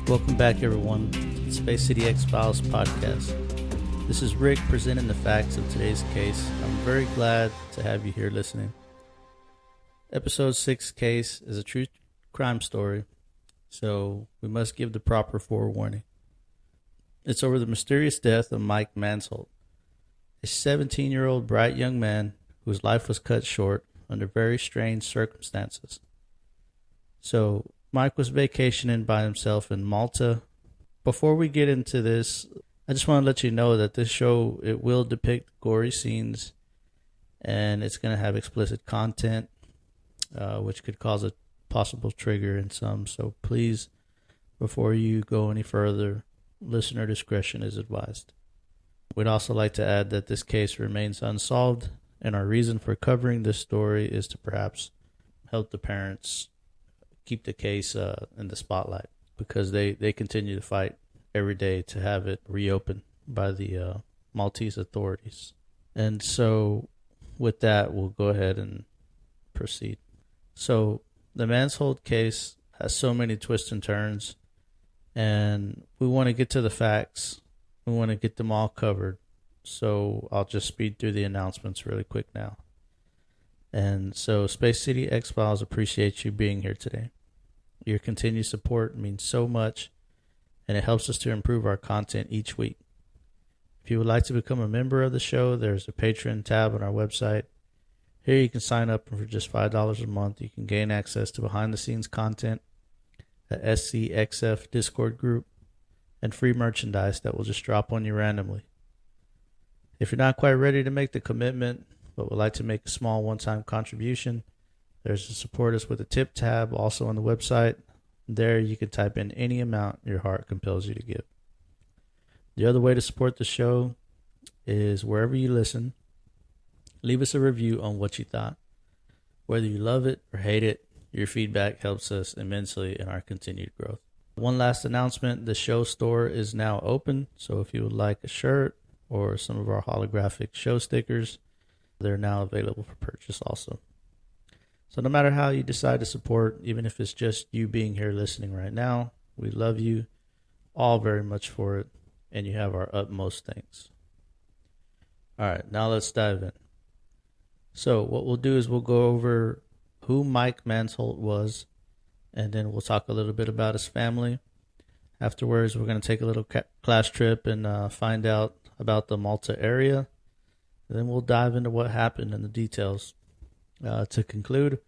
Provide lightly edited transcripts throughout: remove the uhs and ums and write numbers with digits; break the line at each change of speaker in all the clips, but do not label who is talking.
Welcome back, everyone, to the Space City X-Files podcast. This is Rick presenting the facts of today's case. I'm very glad to have you here listening. Episode 6 case is a true crime story, so we must give the proper forewarning. It's over the mysterious death of Mike Mansholt, a 17-year-old bright young man whose life was cut short under very strange circumstances. So, Mike was vacationing by himself in Malta. Before we get into this, I just want to let you know that this show, it will depict gory scenes and it's going to have explicit content, which could cause a possible trigger in some. So please, before you go any further, listener discretion is advised. We'd also like to add that this case remains unsolved, and our reason for covering this story is to perhaps help the parents keep the case in the spotlight, because they continue to fight every day to have it reopened by the Maltese authorities. And so with that, we'll go ahead and proceed. So the Mansholt case has so many twists and turns, and we want to get to the facts. We want to get them all covered. So I'll just speed through the announcements really quick now. And so Space City X-Files appreciates you being here today. Your continued support means so much, and it helps us to improve our content each week. If you would like to become a member of the show, there's a Patreon tab on our website. Here you can sign up, and for just $5 a month, you can gain access to behind-the-scenes content, a SCXF Discord group, and free merchandise that will just drop on you randomly. If you're not quite ready to make the commitment, but would like to make a small one-time contribution, there's a support us with a tip tab also on the website. There you can type in any amount your heart compels you to give. The other way to support the show is wherever you listen, leave us a review on what you thought. Whether you love it or hate it, your feedback helps us immensely in our continued growth. One last announcement, the show store is now open, so if you would like a shirt or some of our holographic show stickers, they're now available for purchase also. So no matter how you decide to support, even if it's just you being here listening right now, we love you all very much for it, and you have our utmost thanks. All right, now let's dive in. So what we'll do is we'll go over who Mike Mansholt was, and then we'll talk a little bit about his family. Afterwards, we're going to take a little class trip and find out about the Malta area. And then we'll dive into what happened and the details. To conclude,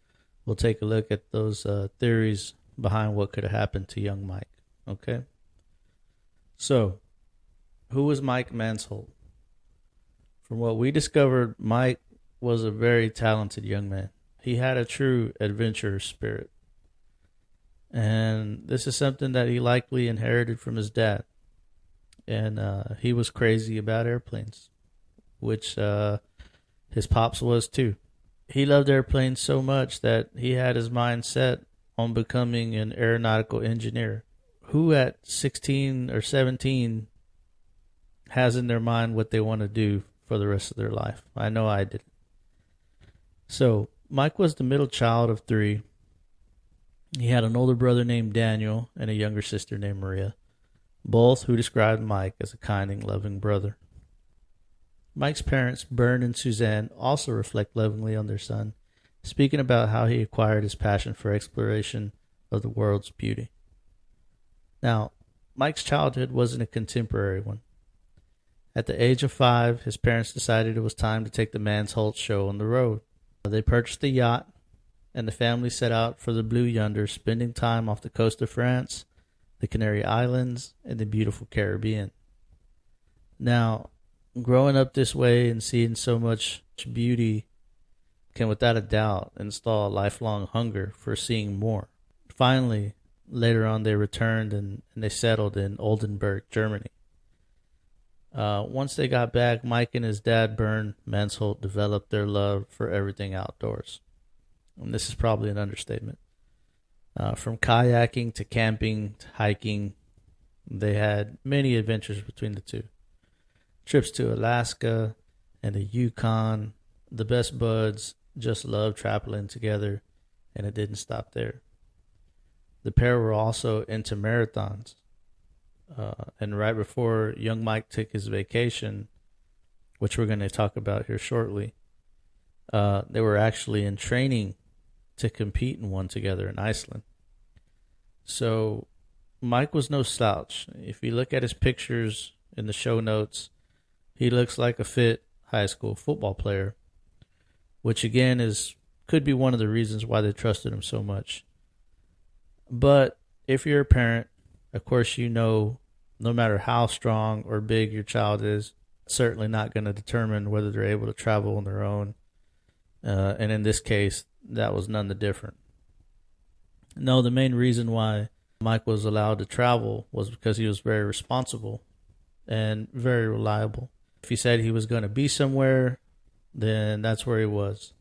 we'll take a look at those theories behind what could have happened to young Mike. Okay? So, who was Mike Mansholt? From what we discovered, Mike was a very talented young man. He had a true adventurous spirit. And this is something that he likely inherited from his dad. And he was crazy about airplanes, which his pops was too. He loved airplanes so much that he had his mind set on becoming an aeronautical engineer. Who at 16 or 17 has in their mind what they want to do for the rest of their life? I know I did. So, Mike was the middle child of 3. He had an older brother named Daniel and a younger sister named Maria, both who described Mike as a kind and loving brother. Mike's parents, Bern and Suzanne, also reflect lovingly on their son, speaking about how he acquired his passion for exploration of the world's beauty. Now, Mike's childhood wasn't a contemporary one. At the age of 5, his parents decided it was time to take the Mansholt show on the road. They purchased a yacht, and the family set out for the Blue Yonder, spending time off the coast of France, the Canary Islands, and the beautiful Caribbean. Now, growing up this way and seeing so much beauty can without a doubt install a lifelong hunger for seeing more. Finally, later on, they returned and they settled in Oldenburg, Germany. Once they got back, Mike and his dad, Bern Mansholt, developed their love for everything outdoors. And this is probably an understatement. From kayaking to camping to hiking, they had many adventures between the two. Trips to Alaska and the Yukon, the best buds just loved traveling together, and it didn't stop there. The pair were also into marathons, And right before young Mike took his vacation, which we're going to talk about here shortly, they were actually in training to compete in one together in Iceland. So Mike was no slouch. If you look at his pictures in the show notes, he looks like a fit high school football player, which again could be one of the reasons why they trusted him so much. But if you're a parent, of course, you know, no matter how strong or big your child is, it's certainly not going to determine whether they're able to travel on their own. And in this case, that was none the different. No, the main reason why Mike was allowed to travel was because he was very responsible and very reliable. If he said he was going to be somewhere, then that's where he was.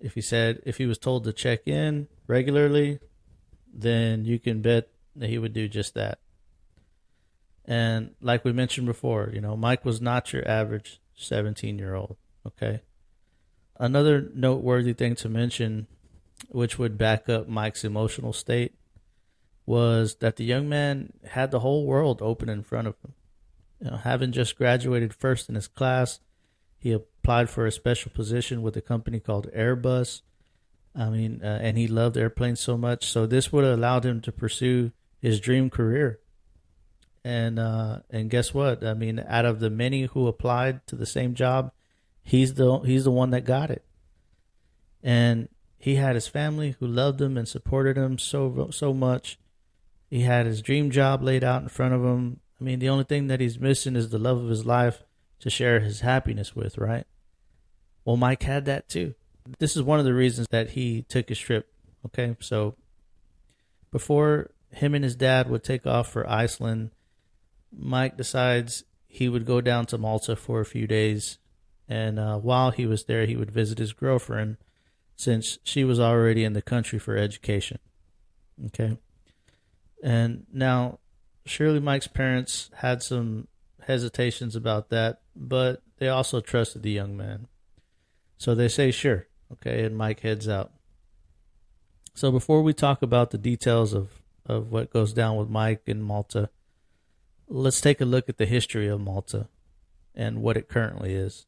If he was told to check in regularly, then you can bet that he would do just that. And like we mentioned before, you know, Mike was not your average 17-year-old, okay? Another noteworthy thing to mention, which would back up Mike's emotional state, was that the young man had the whole world open in front of him. You know, having just graduated first in his class, he applied for a special position with a company called Airbus. And he loved airplanes so much. So this would have allowed him to pursue his dream career. And guess what? I mean, out of the many who applied to the same job, he's the one that got it. And he had his family who loved him and supported him so much. He had his dream job laid out in front of him. I mean, the only thing that he's missing is the love of his life to share his happiness with, right? Well, Mike had that too. This is one of the reasons that he took his trip. Okay, so before him and his dad would take off for Iceland, Mike decides he would go down to Malta for a few days. And while he was there, he would visit his girlfriend since she was already in the country for education. Okay. And now, surely Mike's parents had some hesitations about that, but they also trusted the young man. So they say, sure. Okay, and Mike heads out. So before we talk about the details of what goes down with Mike in Malta, let's take a look at the history of Malta and what it currently is.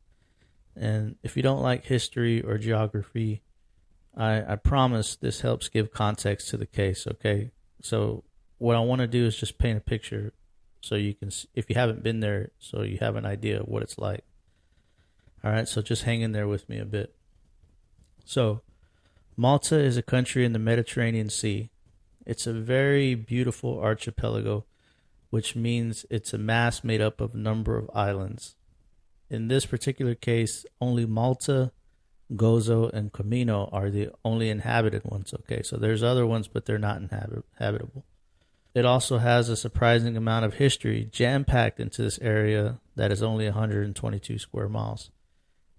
And if you don't like history or geography, I promise this helps give context to the case, okay? So what I want to do is just paint a picture so you can, if you haven't been there, so you have an idea of what it's like. All right, so just hang in there with me a bit. So Malta is a country in the Mediterranean Sea. It's a very beautiful archipelago, which means it's a mass made up of a number of islands. In this particular case, only Malta, Gozo, and Comino are the only inhabited ones. Okay, so there's other ones, but they're not habitable. It also has a surprising amount of history jam-packed into this area that is only 122 square miles.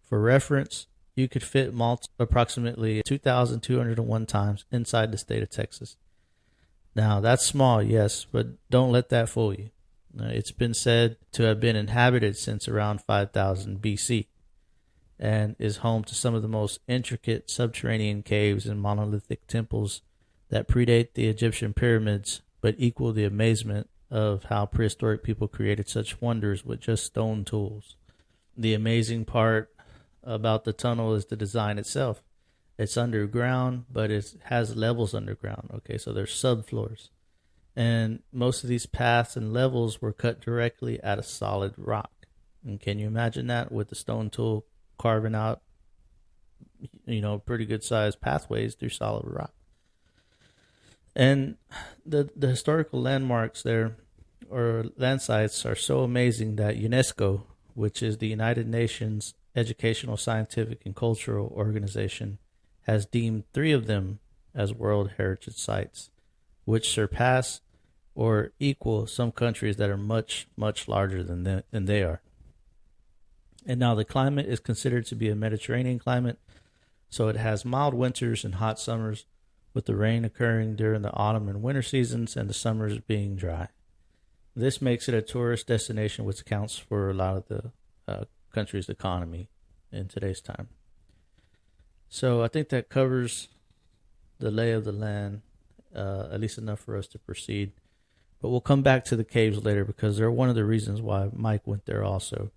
For reference, you could fit Malta approximately 2,201 times inside the state of Texas. Now, that's small, yes, but don't let that fool you. It's been said to have been inhabited since around 5000 BC and is home to some of the most intricate subterranean caves and monolithic temples that predate the Egyptian pyramids but equal the amazement of how prehistoric people created such wonders with just stone tools. The amazing part about the tunnel is the design itself. It's underground, but it has levels underground. Okay, so there's subfloors. And most of these paths and levels were cut directly out of solid rock. And can you imagine that with the stone tool carving out, pretty good sized pathways through solid rock? And the historical landmarks there, or land sites, are so amazing that UNESCO, which is the United Nations Educational, Scientific, and Cultural Organization, has deemed 3 of them as World Heritage Sites, which surpass or equal some countries that are much, much larger than they are. And now the climate is considered to be a Mediterranean climate, so it has mild winters and hot summers, with the rain occurring during the autumn and winter seasons and the summers being dry. This makes it a tourist destination, which accounts for a lot of the country's economy in today's time. So I think that covers the lay of the land, at least enough for us to proceed. But we'll come back to the caves later because they're one of the reasons why Mike went there also.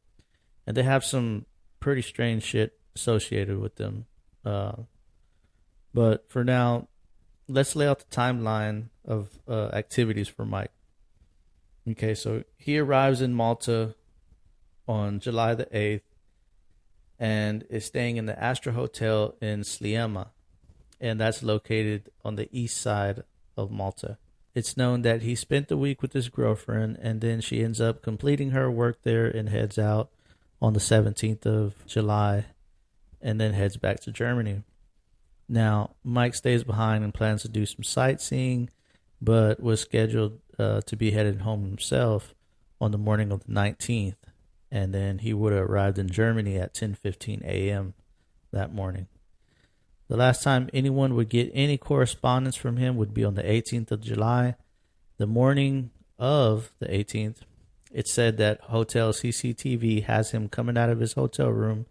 And they have some pretty strange shit associated with them. But for now, let's lay out the timeline of activities for Mike. Okay, so he arrives in Malta on July the 8th and is staying in the Astra Hotel in Sliema, and that's located on the east side of Malta. It's known that he spent the week with his girlfriend, and then she ends up completing her work there and heads out on the 17th of July and then heads back to Germany. Now, Mike stays behind and plans to do some sightseeing, but was scheduled to be headed home himself on the morning of the 19th, and then he would have arrived in Germany at 10:15 a.m. that morning. The last time anyone would get any correspondence from him would be on the 18th of July. The morning of the 18th, it said that hotel CCTV has him coming out of his hotel room,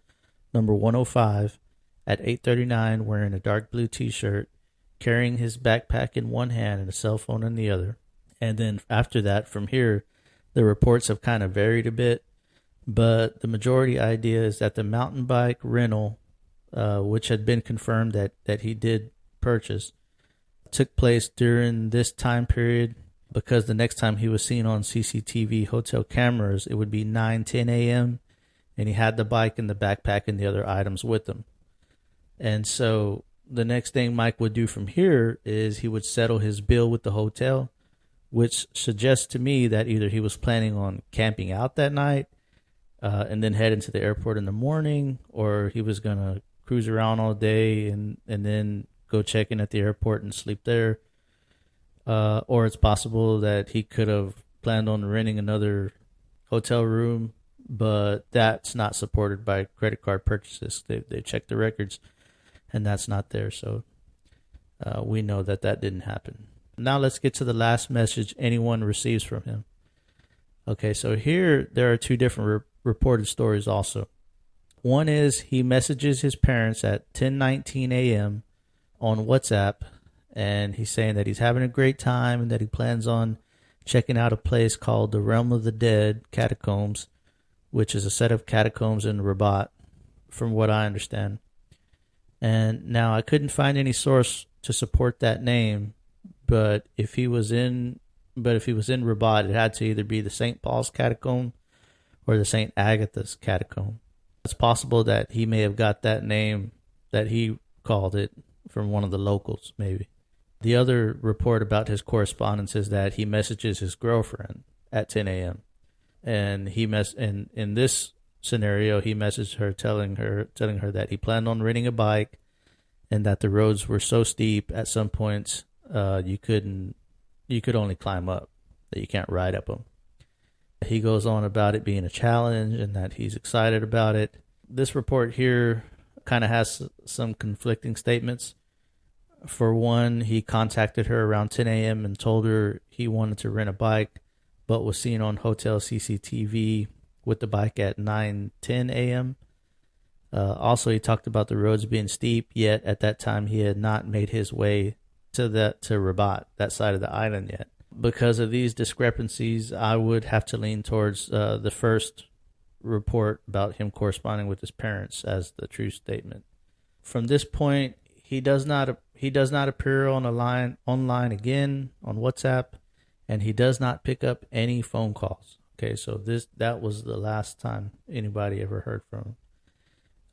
number 105, at 8:39, wearing a dark blue t-shirt, carrying his backpack in one hand and a cell phone in the other. And then after that, from here, the reports have kind of varied a bit, but the majority idea is that the mountain bike rental, which had been confirmed that he did purchase, took place during this time period, because the next time he was seen on CCTV hotel cameras, it would be 9:10 a.m., and he had the bike and the backpack and the other items with him. And so the next thing Mike would do from here is he would settle his bill with the hotel, which suggests to me that either he was planning on camping out that night and then heading to the airport in the morning, or he was going to cruise around all day and then go check in at the airport and sleep there. Or it's possible that he could have planned on renting another hotel room, but that's not supported by credit card purchases. They checked the records, and that's not there. So we know that didn't happen. Now let's get to the last message anyone receives from him. Okay, so here there are two different reported stories also. One is he messages his parents at 10:19 a.m. on WhatsApp, and he's saying that he's having a great time and that he plans on checking out a place called the Realm of the Dead Catacombs, which is a set of catacombs in Rabat, from what I understand. And now I couldn't find any source to support that name, but if he was in Rabat, it had to either be the St. Paul's Catacomb or the St. Agatha's Catacomb. It's possible that he may have got that name that he called it from one of the locals, maybe. The other report about his correspondence is that he messages his girlfriend at 10 a.m. And in this scenario, he messaged her telling her that he planned on renting a bike and that the roads were so steep at some points you could only climb up, that you can't ride up them. He goes on about it being a challenge and that he's excited about it. This report here kind of has some conflicting statements. For one, he contacted her around 10 a.m. and told her he wanted to rent a bike, but was seen on hotel CCTV with the bike at 9:10 a.m. Also, he talked about the roads being steep, yet at that time he had not made his way to Rabat, that side of the island yet. Because of these discrepancies, I would have to lean towards the first report about him corresponding with his parents as the true statement. From this point, he does not appear online again on WhatsApp, and he does not pick up any phone calls. Okay, so that was the last time anybody ever heard from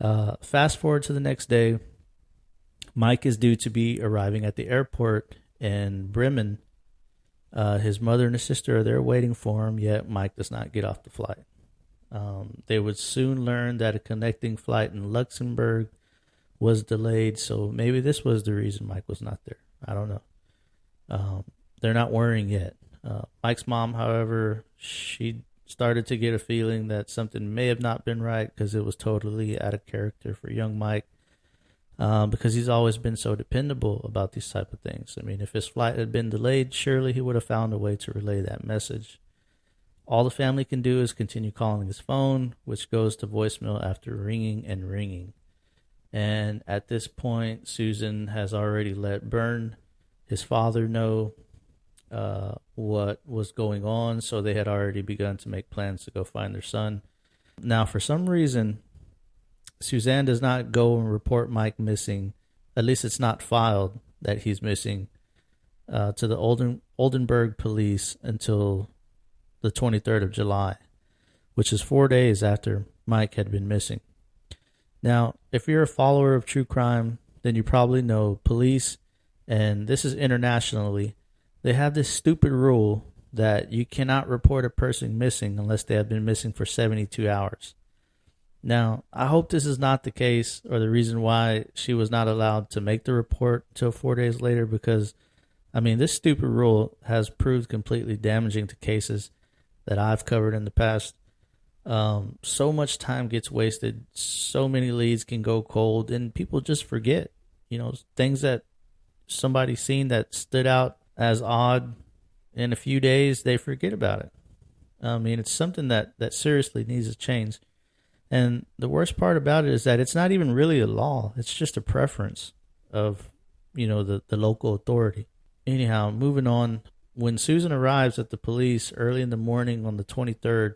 him. Fast forward to the next day, Mike is due to be arriving at the airport in Bremen. His mother and his sister are there waiting for him, yet Mike does not get off the flight. They would soon learn that a connecting flight in Luxembourg was delayed, so maybe this was the reason Mike was not there. I don't know. They're not worrying yet. Mike's mom, however, she started to get a feeling that something may have not been right, because it was totally out of character for young Mike, because he's always been so dependable about these type of things. I mean, if his flight had been delayed, surely he would have found a way to relay that message. All the family can do is continue calling his phone, which goes to voicemail after ringing and ringing. And at this point, Susan has already let Bern, his father, know what was going on, so they had already begun to make plans to go find their son. Now, for some reason, Suzanne does not go and report Mike missing. At least it's not filed that he's missing to the Oldenburg police until the 23rd of July, which is 4 days after Mike had been missing. Now, if you're a follower of true crime, then you probably know police, and this is internationally, they have this stupid rule that you cannot report a person missing unless they have been missing for 72 hours. Now, I hope this is not the case or the reason why she was not allowed to make the report until 4 days later, because, I mean, this stupid rule has proved completely damaging to cases that I've covered in the past. So much time gets wasted, so many leads can go cold, and people just forget, things that somebody's seen that stood out as odd in a few days, they forget about it. I mean, it's something that seriously needs to change. And the worst part about it is that it's not even really a law. It's just a preference of, the local authority. Anyhow, moving on. When Susan arrives at the police early in the morning on the 23rd,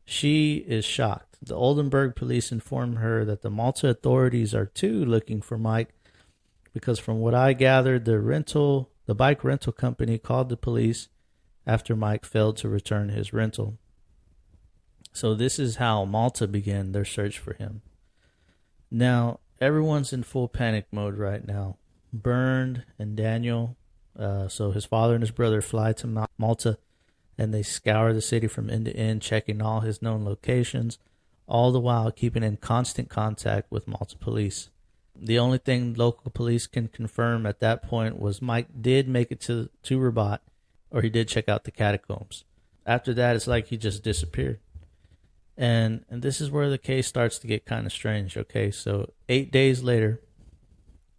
she is shocked. The Oldenburg police inform her that the Malta authorities are too looking for Mike, because from what I gathered, the bike rental company called the police after Mike failed to return his rental. So this is how Malta began their search for him. Now, everyone's in full panic mode right now. Bernd and Daniel, so his father and his brother, fly to Malta, and they scour the city from end to end, checking all his known locations, all the while keeping in constant contact with Malta police. The only thing local police can confirm at that point was Mike did make it to Rabat, or he did check out the catacombs. After that, it's like he just disappeared. And this is where the case starts to get kind of strange, okay? So 8 days later,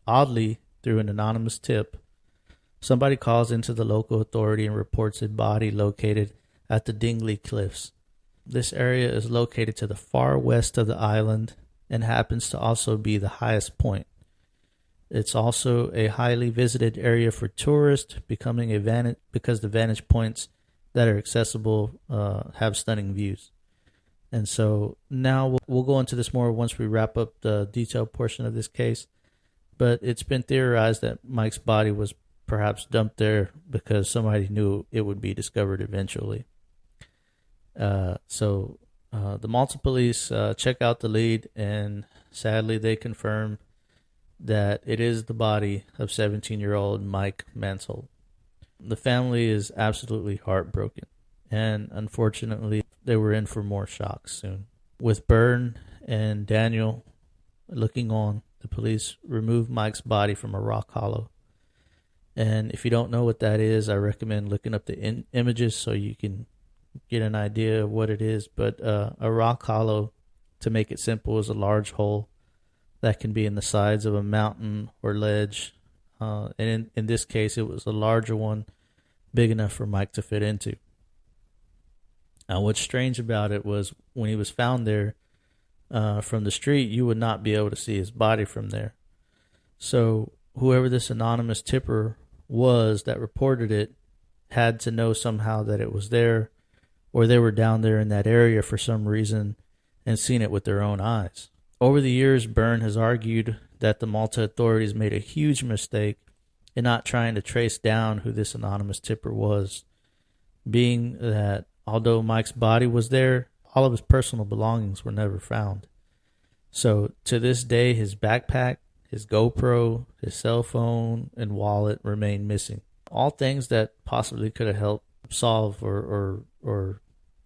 oddly, through an anonymous tip, somebody calls into the local authority and reports a body located at the Dingley Cliffs. This area is located to the far west of the island and happens to also be the highest point. It's also a highly visited area for tourists, because the vantage points that are accessible have stunning views. And so now we'll go into this more once we wrap up the detailed portion of this case. But it's been theorized that Mike's body was perhaps dumped there because somebody knew it would be discovered eventually. So the Malta police check out the lead, and sadly they confirm that it is the body of 17-year-old Mike Mansholt. The family is absolutely heartbroken, and unfortunately they were in for more shocks soon. With Bernd and Daniel looking on, the police removed Mike's body from a rock hollow. And if you don't know what that is, I recommend looking up the images so you can get an idea of what it is. But a rock hollow, to make it simple, is a large hole that can be in the sides of a mountain or ledge. And in this case, it was a larger one, big enough for Mike to fit into. Now, what's strange about it was when he was found there from the street, you would not be able to see his body from there. So whoever this anonymous tipper was that reported it had to know somehow that it was there, or they were down there in that area for some reason and seen it with their own eyes. Over the years, Bernd has argued that the Malta authorities made a huge mistake in not trying to trace down who this anonymous tipper was, being that although Mike's body was there, all of his personal belongings were never found. So to this day, his backpack, his GoPro, his cell phone, and wallet remain missing. All things that possibly could have helped solve or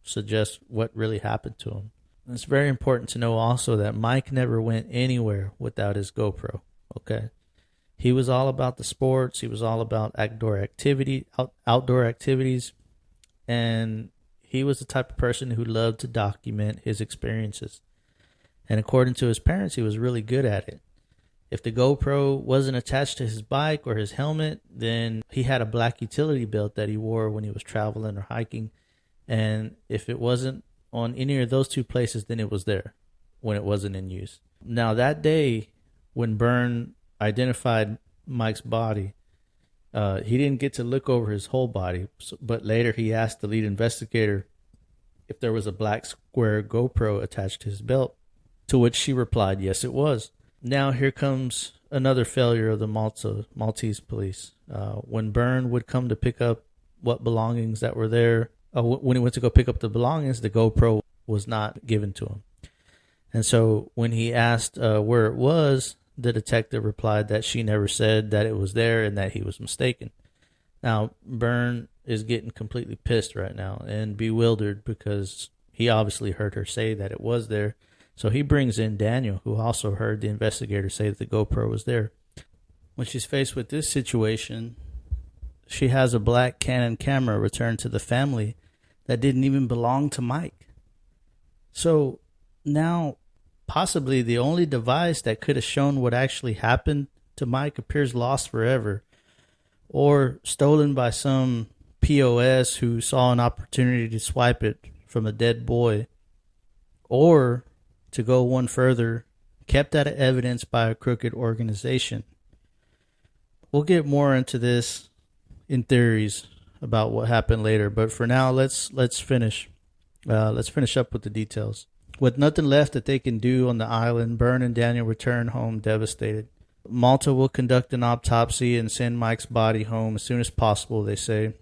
suggest what really happened to him. And it's very important to know also that Mike never went anywhere without his GoPro, okay? He was all about the sports. He was all about outdoor activities. And he was the type of person who loved to document his experiences. And according to his parents, he was really good at it. If the GoPro wasn't attached to his bike or his helmet, then he had a black utility belt that he wore when he was traveling or hiking. And if it wasn't on any of those two places, then it was there when it wasn't in use. Now, that day when Bernd identified Mike's body, He didn't get to look over his whole body, but later he asked the lead investigator if there was a black square GoPro attached to his belt, to which she replied, yes, it was. Now here comes another failure of the Maltese police. When Byrne would come to pick up what belongings that were there, when he went to go pick up the belongings, the GoPro was not given to him. And so when he asked where it was, the detective replied that she never said that it was there and that he was mistaken. Now, Byrne is getting completely pissed right now and bewildered because he obviously heard her say that it was there. So he brings in Daniel, who also heard the investigator say that the GoPro was there. When she's faced with this situation, she has a black Canon camera returned to the family that didn't even belong to Mike. So now, possibly the only device that could have shown what actually happened to Mike appears lost forever, or stolen by some POS who saw an opportunity to swipe it from a dead boy, or, to go one further, kept out of evidence by a crooked organization. We'll get more into this in theories about what happened later, but for now, let's finish. Let's finish up with the details. With nothing left that they can do on the island, Byrne and Daniel return home devastated. Malta will conduct an autopsy and send Mike's body home as soon as possible, they say.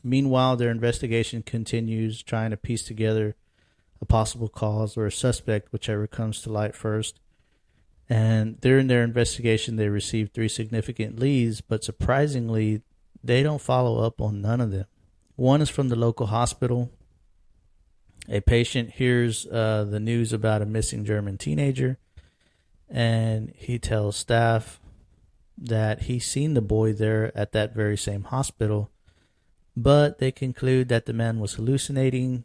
Meanwhile, their investigation continues, trying to piece together a possible cause or a suspect, whichever comes to light first. And during their investigation, they receive 3 significant leads, but surprisingly, they don't follow up on none of them. One is from the local hospital. A patient hears the news about a missing German teenager, and he tells staff that he's seen the boy there at that very same hospital, but they conclude that the man was hallucinating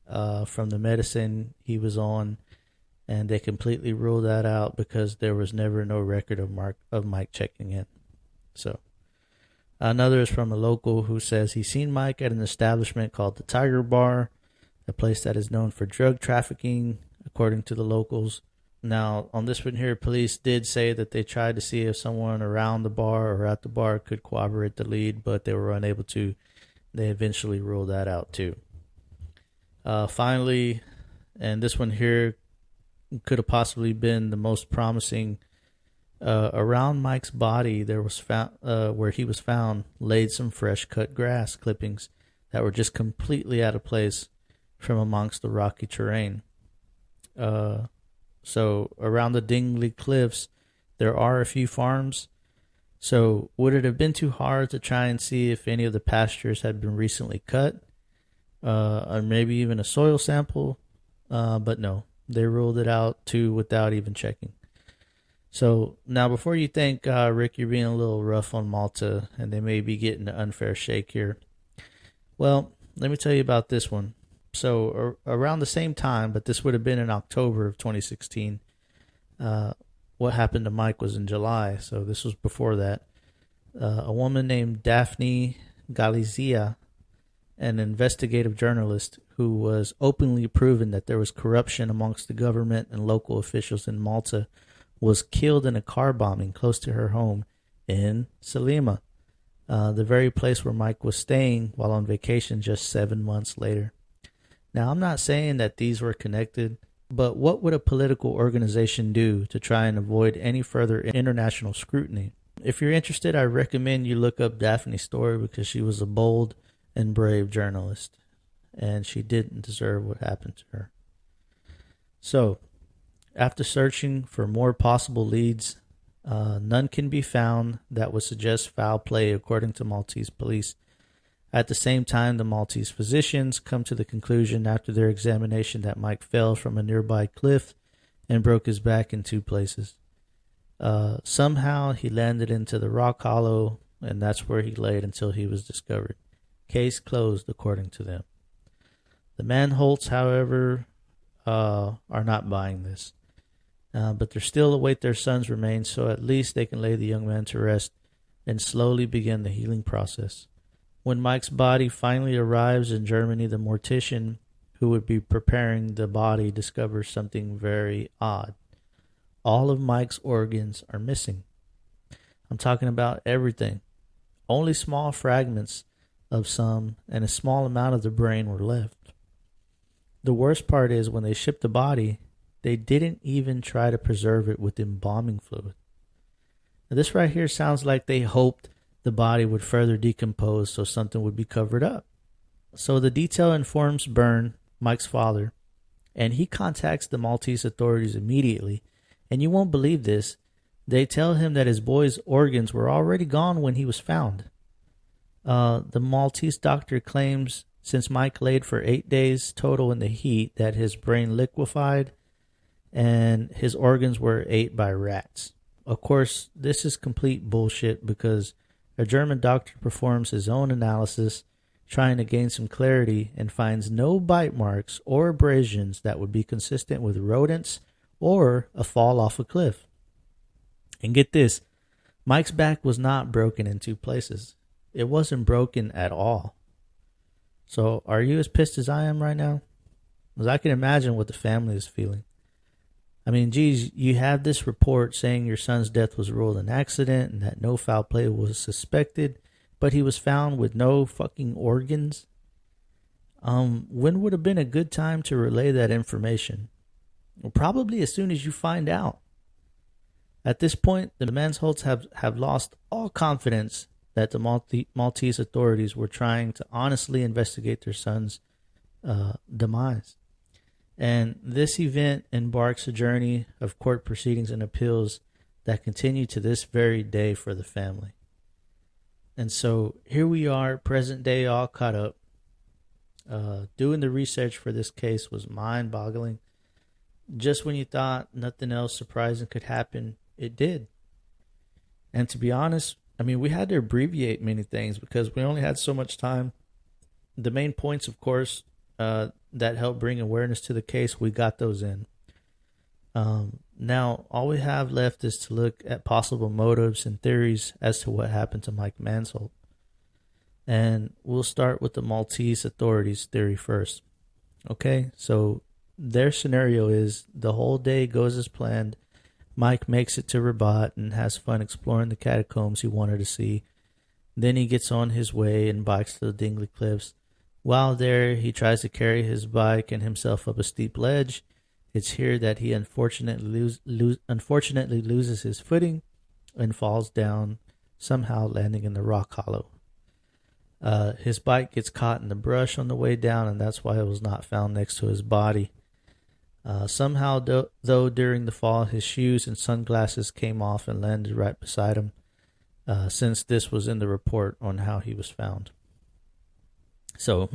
from the medicine he was on, and they completely rule that out because there was never no record of Mike checking in. So another is from a local who says he's seen Mike at an establishment called the Tiger Bar, a place that is known for drug trafficking, according to the locals. Now, on this one here, police did say that they tried to see if someone around the bar or at the bar could corroborate the lead, but they were unable to. They eventually ruled that out too. Finally, and this one here could have possibly been the most promising, around Mike's body, there was found, where he was found, laid some fresh cut grass clippings that were just completely out of place from amongst the rocky terrain. So around the Dingley Cliffs, there are a few farms. So would it have been too hard to try and see if any of the pastures had been recently cut? Or maybe even a soil sample? But no, they ruled it out too without even checking. So now before you think, Rick, you're being a little rough on Malta and they may be getting an unfair shake here. Well, let me tell you about this one. So around the same time, but this would have been in October of 2016, what happened to Mike was in July, so this was before that. A woman named Daphne Galizia, an investigative journalist who was openly proven that there was corruption amongst the government and local officials in Malta, was killed in a car bombing close to her home in Salima, the very place where Mike was staying while on vacation just 7 months later. Now, I'm not saying that these were connected, but what would a political organization do to try and avoid any further international scrutiny? If you're interested, I recommend you look up Daphne's story because she was a bold and brave journalist, and she didn't deserve what happened to her. So, after searching for more possible leads, none can be found that would suggest foul play, according to Maltese police. At the same time, the Maltese physicians come to the conclusion after their examination that Mike fell from a nearby cliff and broke his back in 2 places. Somehow he landed into the rock hollow, and that's where he laid until he was discovered. Case closed, according to them. The Manholts, however, are not buying this. But they still await their son's remains, so at least they can lay the young man to rest and slowly begin the healing process. When Mike's body finally arrives in Germany, the mortician who would be preparing the body discovers something very odd. All of Mike's organs are missing. I'm talking about everything. Only small fragments of some and a small amount of the brain were left. The worst part is when they shipped the body, they didn't even try to preserve it with embalming fluid. Now, this right here sounds like they hoped the body would further decompose so something would be covered up. So the detail informs Byrne, Mike's father, and he contacts the Maltese authorities immediately. And you won't believe this, they tell him that his boy's organs were already gone when he was found. The Maltese doctor claims since Mike laid for 8 days total in the heat that his brain liquefied and his organs were ate by rats. Of course, this is complete bullshit because a German doctor performs his own analysis trying to gain some clarity and finds no bite marks or abrasions that would be consistent with rodents or a fall off a cliff. And get this, Mike's back was not broken in 2 places. It wasn't broken at all. So are you as pissed as I am right now? Because I can imagine what the family is feeling. I mean, geez, you have this report saying your son's death was ruled an accident and that no foul play was suspected, but he was found with no fucking organs. When would have been a good time to relay that information? Well, probably as soon as you find out. At this point, the Mansholts have lost all confidence that the Maltese authorities were trying to honestly investigate their son's demise. And this event embarks a journey of court proceedings and appeals that continue to this very day for the family. And so here we are, present day, all caught up. Doing the research for this case was mind-boggling. Just when you thought nothing else surprising could happen, it did. And to be honest, I mean, we had to abbreviate many things because we only had so much time. The main points, of course, that helped bring awareness to the case, we got those in. Now, all we have left is to look at possible motives and theories as to what happened to Mike Mansholt. And we'll start with the Maltese authorities' theory first. Okay, so their scenario is the whole day goes as planned. Mike makes it to Rabat and has fun exploring the catacombs he wanted to see. Then he gets on his way and bikes to the Dingley Cliffs. While there, he tries to carry his bike and himself up a steep ledge. It's here that he unfortunately loses his footing and falls down, somehow landing in the rock hollow. His bike gets caught in the brush on the way down, and that's why it was not found next to his body. Somehow, though, during the fall, his shoes and sunglasses came off and landed right beside him, since this was in the report on how he was found. So,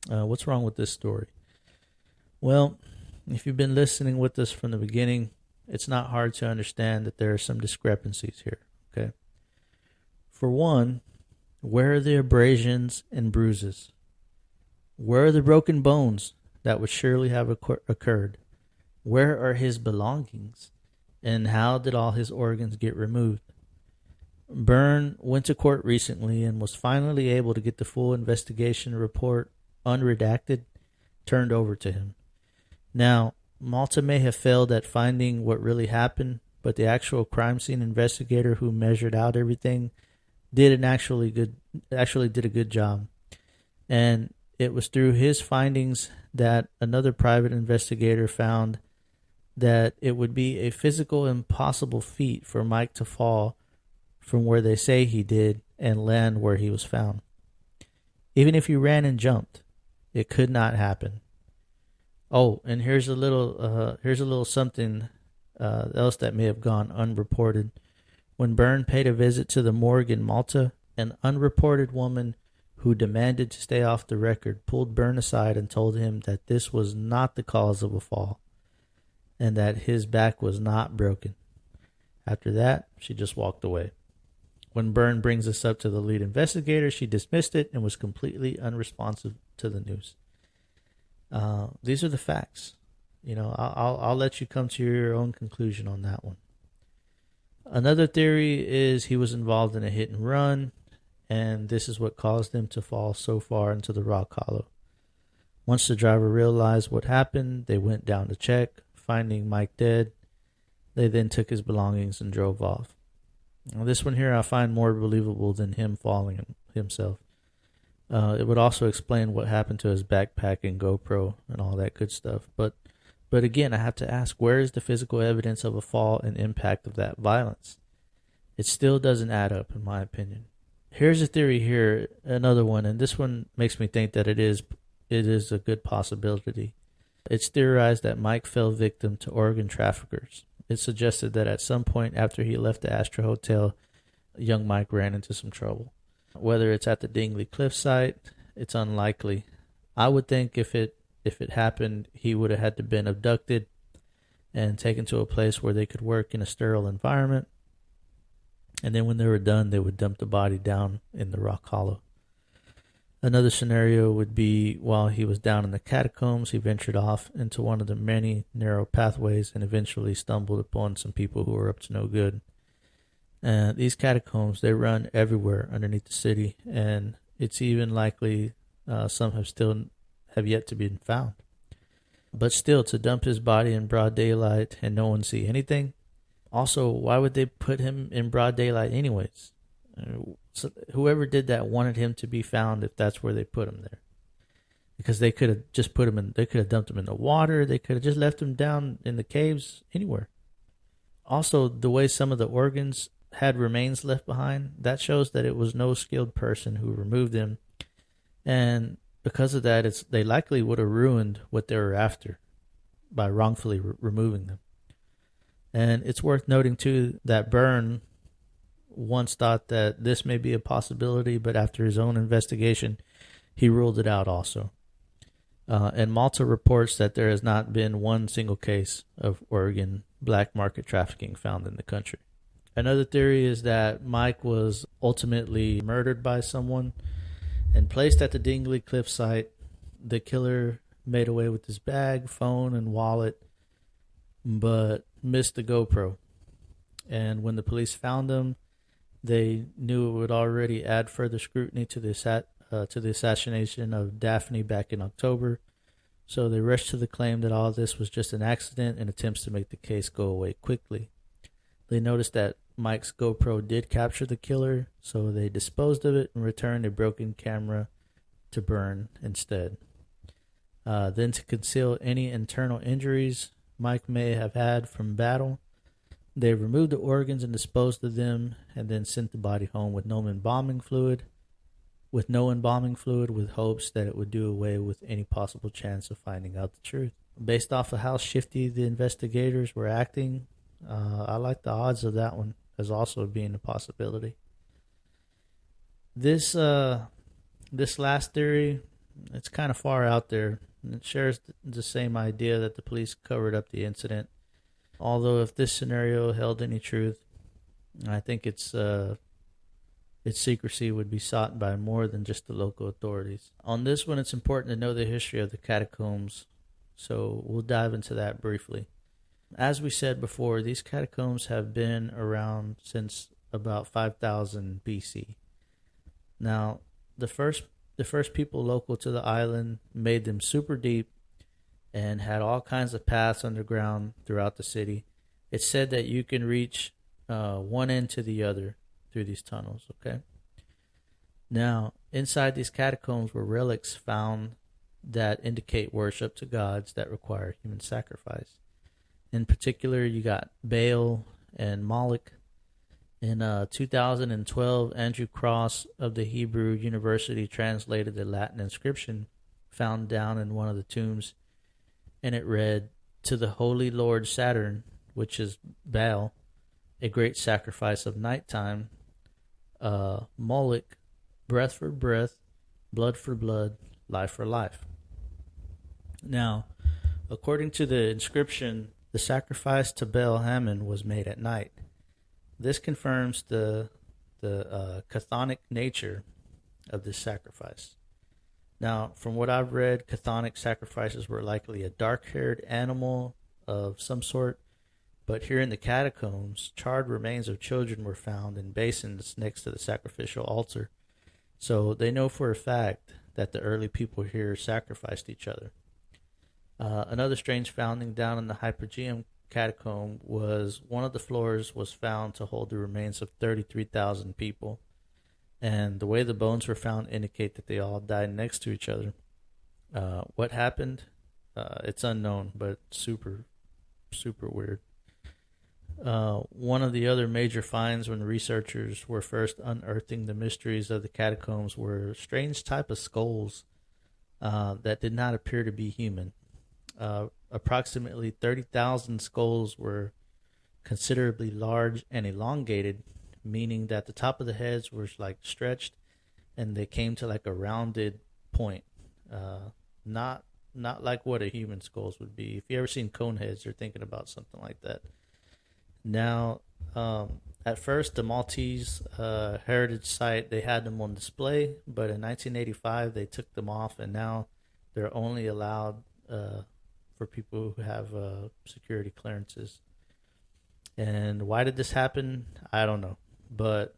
what's wrong with this story? Well, if you've been listening with us from the beginning, it's not hard to understand that there are some discrepancies here, okay? For one, where are the abrasions and bruises? Where are the broken bones that would surely have occurred? Where are his belongings? And how did all his organs get removed? Byrne went to court recently and was finally able to get the full investigation report, unredacted, turned over to him. Now, Malta may have failed at finding what really happened, but the actual crime scene investigator who measured out everything actually did a good job. And it was through his findings that another private investigator found that it would be a physical impossible feat for Mike to fall from where they say he did and land where he was found. Even if he ran and jumped, it could not happen. Oh, and here's a little something else that may have gone unreported. When Byrne paid a visit to the morgue in Malta, an unreported woman who demanded to stay off the record pulled Byrne aside and told him that this was not the cause of a fall and that his back was not broken. After that, she just walked away. When Byrne brings this up to the lead investigator, she dismissed it and was completely unresponsive to the news. These are the facts. I'll let you come to your own conclusion on that one. Another theory is he was involved in a hit and run, and this is what caused him to fall so far into the rock hollow. Once the driver realized what happened, they went down to check, finding Mike dead. They then took his belongings and drove off. This one here I find more believable than him falling himself. It would also explain what happened to his backpack and GoPro and all that good stuff. But again, I have to ask, where is the physical evidence of a fall and impact of that violence? It still doesn't add up, in my opinion. Here's a theory here, another one, and this one makes me think that it is a good possibility. It's theorized that Mike fell victim to organ traffickers. It's suggested that at some point after he left the Astra Hotel, young Mike ran into some trouble. Whether it's at the Dingley Cliff site, it's unlikely. I would think if it happened, he would have had to been abducted and taken to a place where they could work in a sterile environment. And then when they were done, they would dump the body down in the rock hollow. Another scenario would be while he was down in the catacombs, he ventured off into one of the many narrow pathways and eventually stumbled upon some people who were up to no good. These catacombs, they run everywhere underneath the city, and it's even likely some have yet to be found. But still, to dump his body in broad daylight and no one see anything. Also, why would they put him in broad daylight anyways? So whoever did that wanted him to be found if that's where they put him there. Because they could have just put him in, they could have dumped him in the water, they could have just left him down in the caves, anywhere. Also, the way some of the organs had remains left behind, that shows that it was no skilled person who removed them. And because of that, they likely would have ruined what they were after by wrongfully removing them. And it's worth noting, too, that Byrne once thought that this may be a possibility, but after his own investigation, he ruled it out also. And Malta reports that there has not been one single case of organ black market trafficking found in the country. Another theory is that Mike was ultimately murdered by someone and placed at the Dingley Cliff site. The killer made away with his bag, phone, and wallet, but missed the GoPro. And when the police found him, they knew it would already add further scrutiny to the assassination of Daphne back in October. So they rushed to the claim that all this was just an accident and attempts to make the case go away quickly. They noticed that Mike's GoPro did capture the killer, so they disposed of it and returned a broken camera to Byrne instead. Then, to conceal any internal injuries Mike may have had from battle, they removed the organs and disposed of them, and then sent the body home with no embalming fluid, with hopes that it would do away with any possible chance of finding out the truth. Based off of how shifty the investigators were acting, I like the odds of that one as also being a possibility. This last theory, it's kind of far out there. It shares the same idea that the police covered up the incident. Although if this scenario held any truth, I think its secrecy would be sought by more than just the local authorities. On this one, it's important to know the history of the catacombs, so we'll dive into that briefly. As we said before, these catacombs have been around since about 5000 BC. Now, the first people local to the island made them super deep and had all kinds of paths underground throughout the city. It's said that you can reach one end to the other through these tunnels, okay? Now, inside these catacombs were relics found that indicate worship to gods that require human sacrifice. In particular, you got Baal and Moloch. In 2012, Andrew Cross of the Hebrew University translated the Latin inscription found down in one of the tombs, and it read, "To the Holy Lord Saturn," which is Baal, "a great sacrifice of nighttime. Moloch, breath for breath, blood for blood, life for life." Now, according to the inscription, the sacrifice to Baal Hammon was made at night. This confirms the chthonic nature of this sacrifice. Now, from what I've read, chthonic sacrifices were likely a dark-haired animal of some sort, but here in the catacombs, charred remains of children were found in basins next to the sacrificial altar. So they know for a fact that the early people here sacrificed each other. Another strange founding down in the Hypogeum catacomb was one of the floors was found to hold the remains of 33,000 people. And the way the bones were found indicate that they all died next to each other. What happened? It's unknown, but super, super weird. One of the other major finds when the researchers were first unearthing the mysteries of the catacombs were a strange type of skulls that did not appear to be human. Approximately 30,000 skulls were considerably large and elongated, meaning that the top of the heads were like stretched and they came to like a rounded point. Not like what a human skulls would be. If you ever seen cone heads, you're thinking about something like that. Now, at first, the Maltese Heritage Site, they had them on display, but in 1985, they took them off, and now they're only allowed for people who have security clearances. And why did this happen? I don't know. But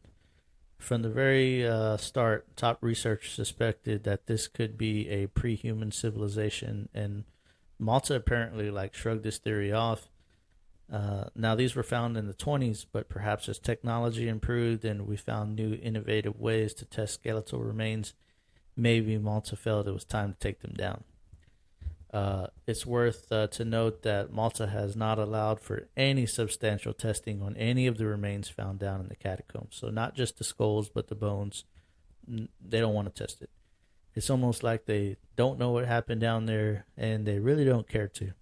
from the very start, top researchers suspected that this could be a pre-human civilization, and Malta apparently shrugged this theory off. Now, these were found in the 20s, but perhaps as technology improved and we found new innovative ways to test skeletal remains, maybe Malta felt it was time to take them down. It's worth to note that Malta has not allowed for any substantial testing on any of the remains found down in the catacombs. So not just the skulls, but the bones. They don't want to test it. It's almost like they don't know what happened down there, and they really don't care to.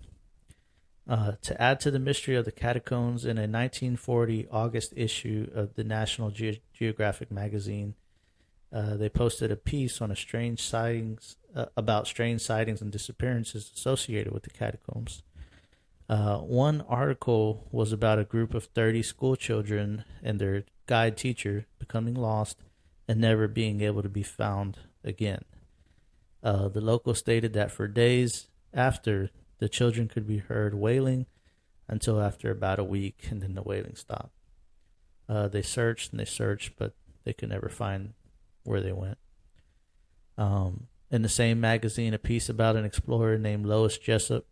To add to the mystery of the catacombs, in a 1940 August issue of the National Geographic magazine, they posted a piece on about strange sightings and disappearances associated with the catacombs. One article was about a group of 30 school children and their guide teacher becoming lost and never being able to be found again. The local stated that for days after, the children could be heard wailing until after about a week, and then the wailing stopped. They searched and they searched, but they could never find where they went. In the same magazine, a piece about an explorer named Lois Jessup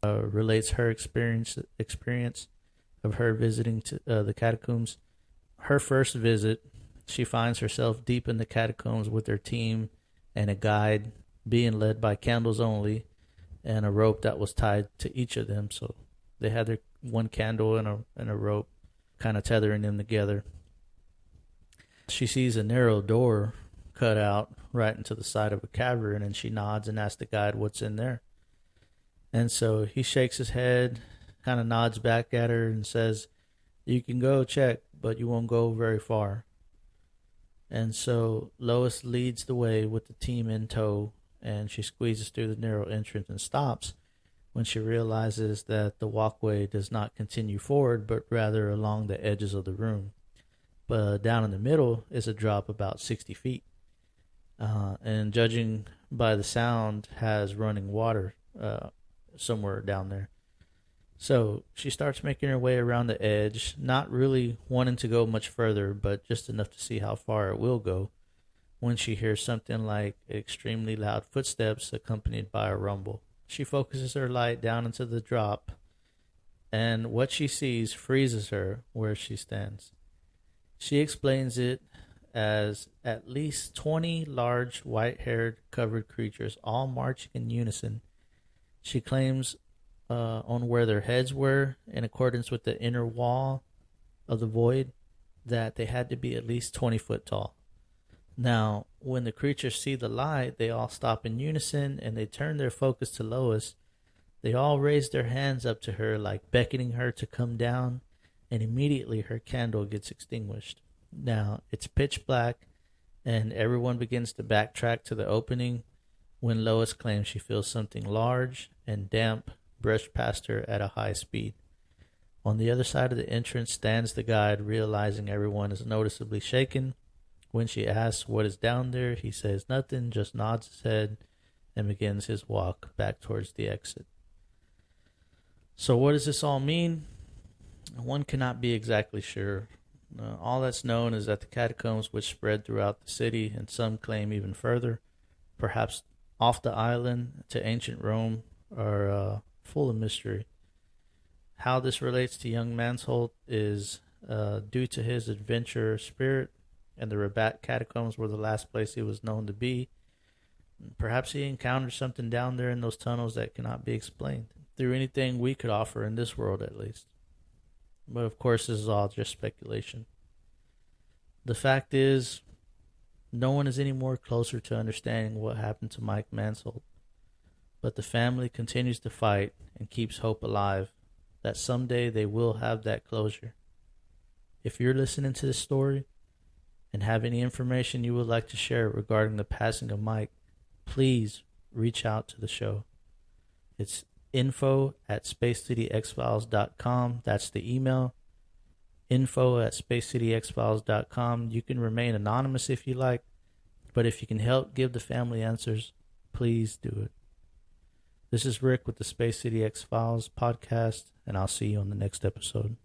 relates her experience of her visiting the catacombs. Her first visit, she finds herself deep in the catacombs with her team and a guide, being led by candles only, and a rope that was tied to each of them. So they had their one candle and a rope kind of tethering them together. She sees a narrow door cut out right into the side of a cavern, and she nods and asks the guide what's in there. And so he shakes his head, kind of nods back at her and says, "You can go check, but you won't go very far." And so Lois leads the way with the team in tow, and she squeezes through the narrow entrance and stops when she realizes that the walkway does not continue forward, but rather along the edges of the room. But down in the middle is a drop about 60 feet. And judging by the sound, has running water somewhere down there. So she starts making her way around the edge, not really wanting to go much further, but just enough to see how far it will go, when she hears something like extremely loud footsteps accompanied by a rumble. She focuses her light down into the drop, and what she sees freezes her where she stands. She explains it as at least 20 large white-haired covered creatures all marching in unison. She claims on where their heads were, in accordance with the inner wall of the void, that they had to be at least 20 foot tall. Now, when the creatures see the light, they all stop in unison and they turn their focus to Lois. They all raise their hands up to her, like beckoning her to come down, and immediately her candle gets extinguished. Now, it's pitch black, and everyone begins to backtrack to the opening when Lois claims she feels something large and damp brush past her at a high speed. On the other side of the entrance stands the guide, realizing everyone is noticeably shaken. When she asks what is down there, he says nothing, just nods his head and begins his walk back towards the exit. So what does this all mean? One cannot be exactly sure. All that's known is that the catacombs, which spread throughout the city, and some claim even further, perhaps off the island to ancient Rome, are full of mystery. How this relates to young Mansholt is due to his adventure spirit, and the Rabat catacombs were the last place he was known to be. Perhaps he encountered something down there in those tunnels that cannot be explained through anything we could offer in this world, at least. But of course, this is all just speculation. The fact is, no one is any more closer to understanding what happened to Mike Mansholt. But the family continues to fight and keeps hope alive that someday they will have that closure. If you're listening to this story and have any information you would like to share regarding the passing of Mike, please reach out to the show. It's info@spacecityxfiles.com. That's the email. info@spacecityxfiles.com. You can remain anonymous if you like, but if you can help give the family answers, please do it. This is Rick with the Space City X Files podcast, and I'll see you on the next episode.